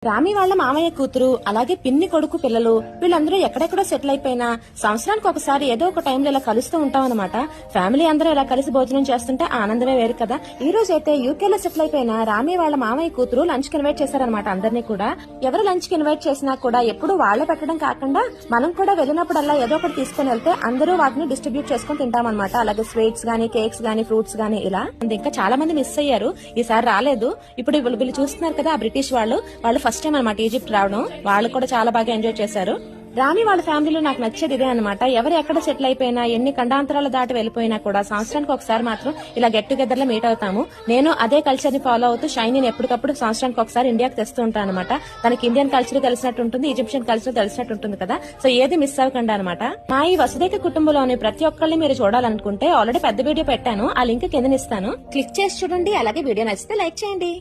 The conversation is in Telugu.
రామి వాళ్ళ మామయ్య కూతురు అలాగే పిన్ని కొడుకు పిల్లలు వీళ్ళందరూ ఎక్కడెక్కడో సెటిల్ అయిపోయినా సంవత్సరానికి ఒకసారి ఏదో ఒక టైంలో ఇలా కలుస్తూ ఉంటాం అనమాట. ఫ్యామిలీ అందరూ ఇలా కలిసి భోజనం చేస్తుంటే ఆనందమే వేరు కదా. ఈ రోజు అయితే యూకేలో సెటిల్ అయిపోయిన రామి వాళ్ళ మామయ్య కూతురు లంచ్ కి ఇన్వైట్ చేశారనమాట అందరినీ కూడా. ఎవరు లంచ్ కి ఇన్వైట్ చేసినా కూడా ఎప్పుడు వాళ్లే పెట్టడం కాకుండా మనం కూడా వెళ్ళినప్పుడల్లా ఏదో ఒకటి తీసుకుని వెళ్తే అందరూ వాటిని డిస్ట్రిబ్యూట్ చేసుకుని తింటామన్నమాట. అలాగే స్వీట్స్ గానీ, కేక్స్ గానీ, ఫ్రూట్స్ గానీ ఇలా. ఇంకా చాలా మంది మిస్ అయ్యారు, ఈసారి రాలేదు. ఇప్పుడు వీళ్ళు చూస్తున్నారు కదా, ఆ బ్రిటిష్ వాళ్ళు ఫస్ట్ టైం అనమాట ఈజిప్ట్ రావడం. వాళ్ళు కూడా చాలా బాగా ఎంజాయ్ చేశారు. రామి వాళ్ళ ఫ్యామిలీలో నాకు నచ్చేది ఇదే అనమాట. ఎవరు ఎక్కడ సెటిల్ అయిపోయినా, ఎన్ని ఖండాంతరాలు దాటి వెళ్ళిపోయినా కూడా సంవత్సరానికి ఒకసారి మాత్రం ఇలా గెట్ టుగెదర్ లో మీట్ అవుతాము. నేను అదే కల్చర్ ని ఫాలో అవుతూ షైనీని ఎప్పటికప్పుడు సంవత్సరానికి ఒకసారి ఇండియాకి తెస్తూ ఉంటాను అనమాట. తనకి ఇండియన్ కల్చర్ తెలిసినట్టు ఉంటుంది, ఈజిప్షియన్ కల్చర్ తెలిసినట్టు ఉంటుంది కదా. సో ఏది మిస్ అవ్వకుండా అనమాట. మా ఈ వసుదైక కుటుంబంలోని ప్రతి ఒక్కరిని మీరు చూడాలనుకుంటే ఆల్రెడీ పెద్ద వీడియో పెట్టాను, ఆ లింక్ కిందనిస్తాను, క్లిక్ చేసి చూడండి. అలాగే వీడియో నచ్చితే లైక్ చేయండి.